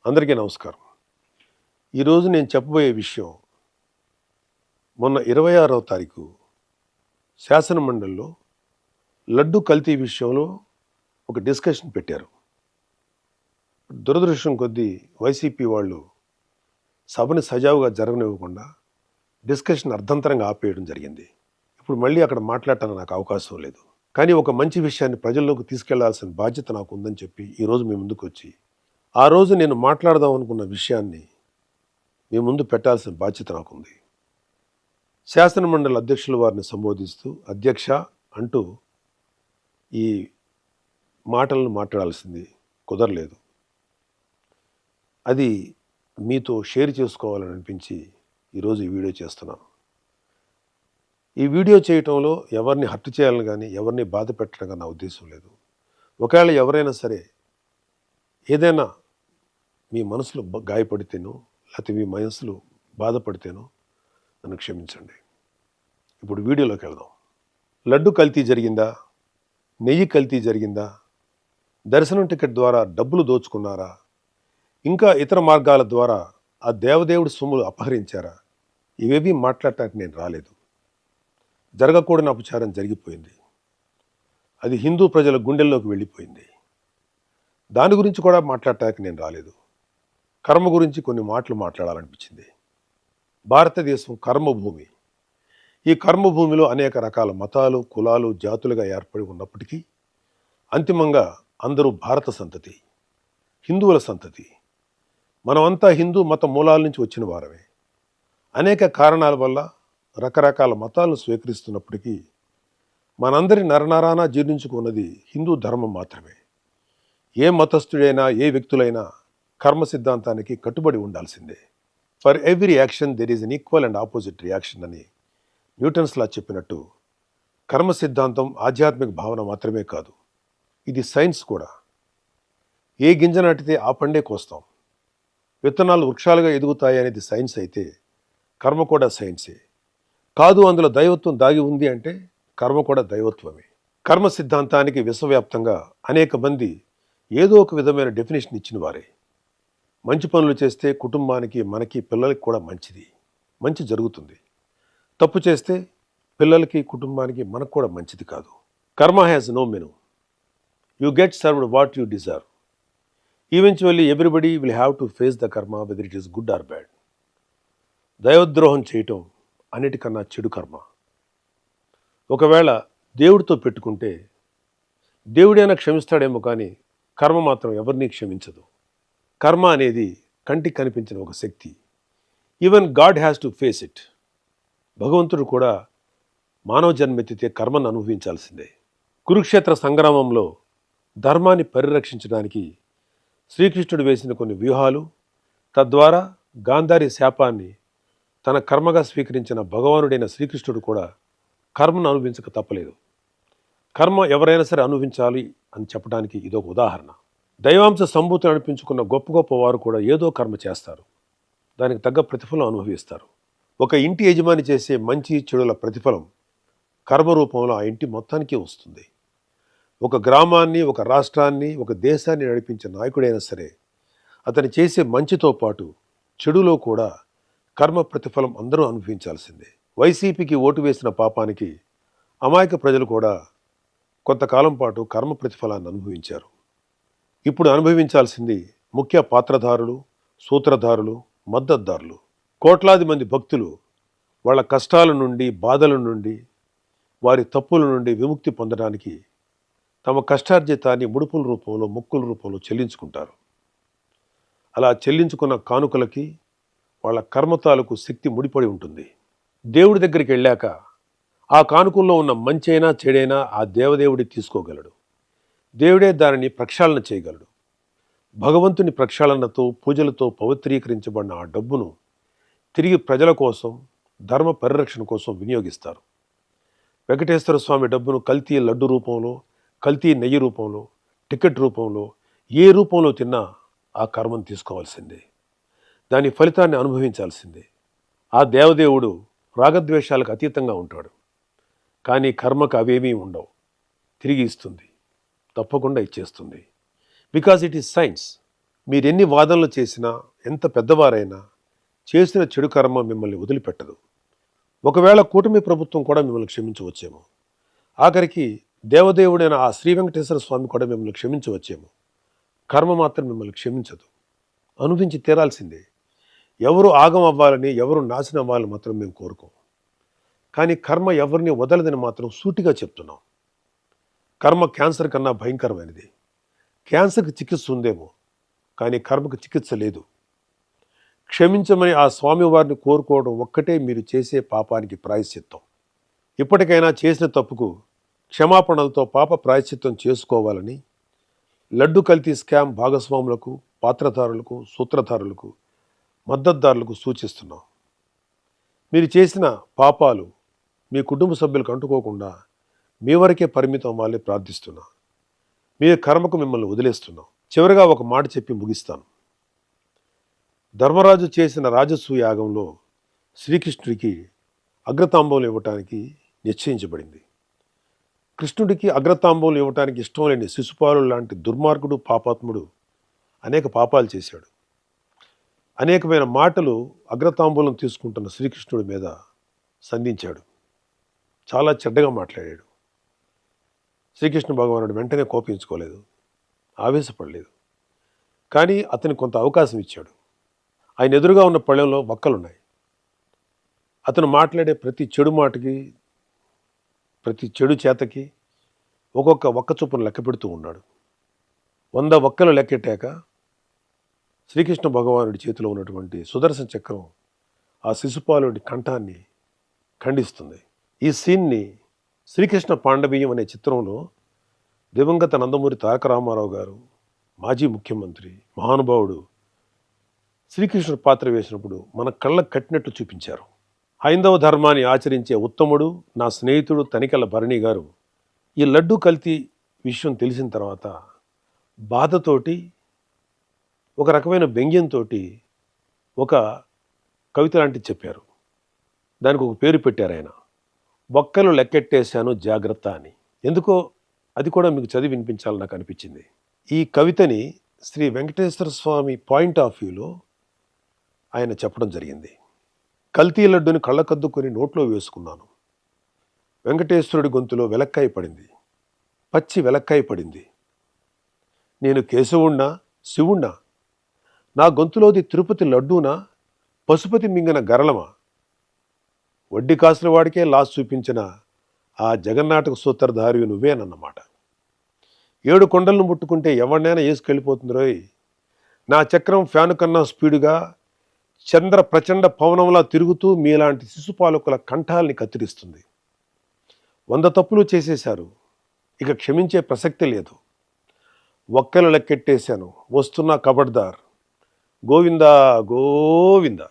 అందరికీ నమస్కారం. ఈరోజు నేను చెప్పబోయే విషయం మొన్న 26వ తారీఖు శాసనమండలిలో లడ్డు కల్తీ విషయంలో ఒక డిస్కషన్ పెట్టారు. దురదృష్టం కొద్దీ వైసీపీ వాళ్ళు సభని సజావుగా జరగనివ్వకుండా డిస్కషన్ అర్ధంతరంగా ఆపేయడం జరిగింది. ఇప్పుడు మళ్ళీ అక్కడ మాట్లాడటానికి నాకు అవకాశం లేదు. కానీ ఒక మంచి విషయాన్ని ప్రజల్లోకి తీసుకెళ్లాల్సిన బాధ్యత నాకు ఉందని చెప్పి ఈరోజు మీ ముందుకు వచ్చి ఆ రోజు నేను మాట్లాడదాం అనుకున్న విషయాన్ని మీ ముందు పెట్టాల్సిన బాధ్యత నాకుంది. శాసనమండలి అధ్యక్షుల వారిని సంబోధిస్తూ అధ్యక్ష అంటూ ఈ మాటలను మాట్లాడాల్సింది కుదరలేదు. అది మీతో షేర్ చేసుకోవాలని అనిపించి ఈరోజు ఈ వీడియో చేస్తున్నాను. ఈ వీడియో చేయటంలో ఎవరిని హర్ట్ చేయాలని కానీ ఎవరిని బాధ పెట్టడం కానీ నా ఉద్దేశం లేదు. ఒకవేళ ఎవరైనా సరే ఏదైనా మీ మనసులో గాయపడితేనో లేకపోతే మీ మనసులో బాధపడితేనో నన్ను క్షమించండి. ఇప్పుడు వీడియోలోకి వెళ్దాం. లడ్డు కల్తీ జరిగిందా? నెయ్యి కల్తీ జరిగిందా? దర్శనం టికెట్ ద్వారా డబ్బులు దోచుకున్నారా? ఇంకా ఇతర మార్గాల ద్వారా ఆ దేవదేవుడి సొమ్ములు అపహరించారా? ఇవేవి మాట్లాడటానికి నేను రాలేదు. జరగకూడని అపచారం జరిగిపోయింది. అది హిందూ ప్రజల గుండెల్లోకి వెళ్ళిపోయింది. దాని గురించి కూడా మాట్లాడటానికి నేను రాలేదు. కర్మ గురించి కొన్ని మాటలు మాట్లాడాలనిపించింది. భారతదేశం కర్మభూమి. ఈ కర్మభూమిలో అనేక రకాల మతాలు, కులాలు, జాతులుగా ఏర్పడి ఉన్నప్పటికీ అంతిమంగా అందరూ భారత సంతతి, హిందువుల సంతతి. మనమంతా హిందూ మత మూలాల నుంచి వచ్చిన వారమే. అనేక కారణాల వల్ల రకరకాల మతాలను స్వీకరిస్తున్నప్పటికీ మనందరి నరనరానా జీర్ణించుకున్నది హిందూ ధర్మం మాత్రమే. ఏ మతస్థుడైనా ఏ వ్యక్తులైనా కర్మ సిద్ధాంతానికి కట్టుబడి ఉండాల్సిందే. For every action there is an equal and opposite reaction అని న్యూటన్స్ లా చెప్పినట్టు కర్మ సిద్ధాంతం ఆధ్యాత్మిక భావన మాత్రమే కాదు, ఇది సైన్స్ కూడా. ఏ గింజ నాటితే ఆ పండే కోస్తాం. విత్తనాలు వృక్షాలుగా ఎదుగుతాయి అనేది సైన్స్ అయితే కర్మ కూడా సైన్సే. కాదు అందులో దైవత్వం దాగి ఉంది అంటే కర్మ కూడా దైవత్వమే. కర్మ సిద్ధాంతానికి విశ్వవ్యాప్తంగా అనేక మంది ఏదో ఒక విధమైన డెఫినేషన్ ఇచ్చిన వారే. మంచి పనులు చేస్తే కుటుంబానికి, మనకి, పిల్లలకి కూడా మంచిది, మంచి జరుగుతుంది. తప్పు చేస్తే పిల్లలకి, కుటుంబానికి, మనకు కూడా మంచిది కాదు. Karma has no menu. You get served what you deserve. Eventually everybody will have to face the karma whether it is good or bad. దైవద్రోహం చేయటం అన్నిటికన్నా చెడు కర్మ. ఒకవేళ దేవుడితో పెట్టుకుంటే దేవుడైనా క్షమిస్తాడేమో కానీ కర్మ మాత్రం ఎవరినీ క్షమించదు. కర్మ అనేది కంటికి కనిపించిన ఒక శక్తి. Even god has to face it. భగవంతుడు కూడా మానవ జన్మెత్తితే కర్మను అనుభవించాల్సిందే. కురుక్షేత్ర సంగ్రామంలో ధర్మాన్ని పరిరక్షించడానికి శ్రీకృష్ణుడు వేసిన కొన్ని వ్యూహాలు, తద్వారా గాంధారి శాపాన్ని తన కర్మగా స్వీకరించిన భగవానుడైన శ్రీకృష్ణుడు కూడా కర్మను అనుభవించక తప్పలేదు. కర్మ ఎవరైనా సరే అనుభవించాలి అని చెప్పడానికి ఇదొక ఉదాహరణ. దైవాంశ సంభూతిని అనిపించుకున్న గొప్ప గొప్ప వారు కూడా ఏదో కర్మ చేస్తారు, దానికి తగ్గ ప్రతిఫలం అనుభవిస్తారు. ఒక ఇంటి యజమాని చేసే మంచి చెడుల ప్రతిఫలం కర్మ రూపంలో ఆ ఇంటి మొత్తానికి వస్తుంది. ఒక గ్రామాన్ని, ఒక రాష్ట్రాన్ని, ఒక దేశాన్ని నడిపించే నాయకుడైనా సరే అతను చేసే మంచితో పాటు చెడులో కూడా కర్మ ప్రతిఫలం అందరూ అనుభవించాల్సిందే. వైసీపీకి ఓటు వేసిన పాపానికి అమాయక ప్రజలు కూడా కొంతకాలం పాటు కర్మ ప్రతిఫలాన్ని అనుభవించారు. ఇప్పుడు అనుభవించాల్సింది ముఖ్య పాత్రధారులు, సూత్రధారులు, మద్దతుదారులు. కోట్లాది మంది భక్తులు వాళ్ళ కష్టాల నుండి, బాధల నుండి, వారి తప్పుల నుండి విముక్తి పొందడానికి తమ కష్టార్జితాన్ని ముడుపుల రూపంలో, మొక్కుల రూపంలో చెల్లించుకుంటారు. అలా చెల్లించుకున్న కానుకలకి వాళ్ళ కర్మతాలకు శక్తి ముడిపడి ఉంటుంది. దేవుడి దగ్గరికి వెళ్ళాక ఆ కానుకల్లో ఉన్న మంచైనా చెడైనా ఆ దేవదేవుడి తీసుకోగలడు. దేవుడే దానిని ప్రక్షాళన చేయగలడు. భగవంతుని ప్రక్షాళనతో, పూజలతో పవిత్రీకరించబడిన ఆ డబ్బును తిరిగి ప్రజల కోసం, ధర్మ పరిరక్షణ కోసం వినియోగిస్తారు. వెంకటేశ్వర స్వామి డబ్బును కల్తీ లడ్డు రూపంలో, కల్తీ నెయ్యి రూపంలో, టికెట్ రూపంలో, ఏ రూపంలో తిన్నా ఆ కర్మను తీసుకోవాల్సిందే. దాని ఫలితాన్ని అనుభవించాల్సిందే. ఆ దేవదేవుడు రాగద్వేషాలకు అతీతంగా ఉంటాడు. కానీ కర్మకు అవేమీ ఉండవు. తిరిగి ఇస్తుంది, తప్పకుండా ఇచ్చేస్తుంది. Because it is science. మీరెన్ని వాదనలు చేసినా, ఎంత పెద్దవారైనా చేసిన చెడు కర్మ మిమ్మల్ని వదిలిపెట్టదు. ఒకవేళ కూటమి ప్రభుత్వం కూడా మిమ్మల్ని క్షమించవచ్చేమో. ఆఖరికి దేవదేవుడైన ఆ శ్రీ వెంకటేశ్వర స్వామి కూడా మిమ్మల్ని క్షమించవచ్చేమో. కర్మ మాత్రం మిమ్మల్ని క్షమించదు. అనుభవించి తీరాల్సిందే. ఎవరు ఆగం అవ్వాలని, ఎవరు నాశనం అవ్వాలని మాత్రం మేము కోరుకోం. కానీ కర్మ ఎవరిని వదలదని మాత్రం సూటిగా చెప్తున్నాం. కర్మ క్యాన్సర్ కన్నా భయంకరమైనది. క్యాన్సర్కి చికిత్స ఉందేమో, కానీ కర్మకు చికిత్స లేదు. క్షమించమని ఆ స్వామివారిని కోరుకోవడం ఒక్కటే మీరు చేసే పాపానికి ప్రాయశ్చిత్తం. ఇప్పటికైనా చేసిన తప్పుకు క్షమాపణలతో పాప ప్రాయశ్చిత్తం చేసుకోవాలని లడ్డు కల్తీ స్కామ్ భాగస్వాములకు, పాత్రధారులకు, సూత్రధారులకు, మద్దతుదారులకు సూచిస్తున్నాం. మీరు చేసిన పాపాలు మీ కుటుంబ సభ్యులకు అంటుకోకుండా మీ వరకే పరిమితం అవ్వాలని ప్రార్థిస్తున్నా. మీ కర్మకు మిమ్మల్ని వదిలేస్తున్నాం. చివరిగా ఒక మాట చెప్పి ముగిస్తాను. ధర్మరాజు చేసిన రాజసూయ యాగంలో శ్రీకృష్ణుడికి అగ్రతాంబూలం ఇవ్వటానికి నిశ్చయించబడింది. కృష్ణుడికి అగ్రతాంబూలం ఇవ్వటానికి ఇష్టం లేని శిశుపాలు లాంటి దుర్మార్గుడు, పాపాత్ముడు అనేక పాపాలు చేశాడు. అనేకమైన మాటలు అగ్రతాంబూలం తీసుకుంటున్న శ్రీకృష్ణుడి మీద సంధించాడు. చాలా చెడ్డగా మాట్లాడాడు. శ్రీకృష్ణ భగవానుడు వెంటనే కోపించుకోలేదు, ఆవేశపడలేదు. కానీ అతనికి కొంత అవకాశం ఇచ్చాడు. ఆయన ఎదురుగా ఉన్న పళ్ళెంలో వక్కలున్నాయి. అతను మాట్లాడే ప్రతి చెడు మాటకి, ప్రతి చెడు చేతకి ఒక్కొక్క వక్క చొప్పున లెక్క పెడుతూ ఉన్నాడు. 100 వక్కలు లెక్కెట్టాక శ్రీకృష్ణ భగవానుడి చేతిలో ఉన్నటువంటి సుదర్శన చక్రం ఆ శిశుపాలుడి కంఠాన్ని ఖండిస్తుంది. ఈ సీన్ని శ్రీకృష్ణ పాండవీయం అనే చిత్రంలో దివంగత నందమూరి తారక రామారావు గారు, మాజీ ముఖ్యమంత్రి, మహానుభావుడు శ్రీకృష్ణుడు పాత్ర వేసినప్పుడు మన కళ్ళకు కట్టినట్టు చూపించారు. హైందవ ధర్మాన్ని ఆచరించే ఉత్తముడు, నా స్నేహితుడు తనికెళ్ళ భరణి గారు ఈ లడ్డు కల్తీ విషయం తెలిసిన తర్వాత బాధతోటి, ఒక రకమైన వ్యంగ్యంతో ఒక కవిత లాంటిది చెప్పారు. దానికి ఒక పేరు పెట్టారు ఆయన, బొక్కలు లెక్కెట్టేశాను జాగ్రత్త అని. ఎందుకో అది కూడా మీకు చదివి వినిపించాలని నాకు అనిపించింది. ఈ కవితని శ్రీ వెంకటేశ్వర స్వామి పాయింట్ ఆఫ్ వ్యూలో ఆయన చెప్పడం జరిగింది. కల్తీ లడ్డుని కళ్ళకద్దుకొని నోట్లో వేసుకున్నాను. వెంకటేశ్వరుడి గొంతులో వెలక్కాయ పడింది, పచ్చి వెలక్కాయ పడింది. నేను కేశవుణ్ణా, శివుణ్ణా? నా గొంతులోది తిరుపతి లడ్డూనా, పశుపతి మింగిన గరళమా? వడ్డీ కాసుల వాడికే లాస్ చూపించిన ఆ జగన్నాటక సూత్రధారి నువ్వేనన్నమాట. 7 కొండలను ముట్టుకుంటే ఎవరినైనా వేసుకెళ్ళిపోతుంది రోయ్. నా చక్రం ఫ్యాను కన్నా స్పీడుగా చంద్ర ప్రచండ పవనంలా తిరుగుతూ మీలాంటి శిశుపాలకుల కంఠాల్ని కత్తిరిస్తుంది. 100 తప్పులు చేసేశారు, ఇక క్షమించే ప్రసక్తి లేదు. ఒక్కలు లెక్కెట్టేశాను, వస్తున్నా కబడ్దార్. గోవిందా గోవిందా.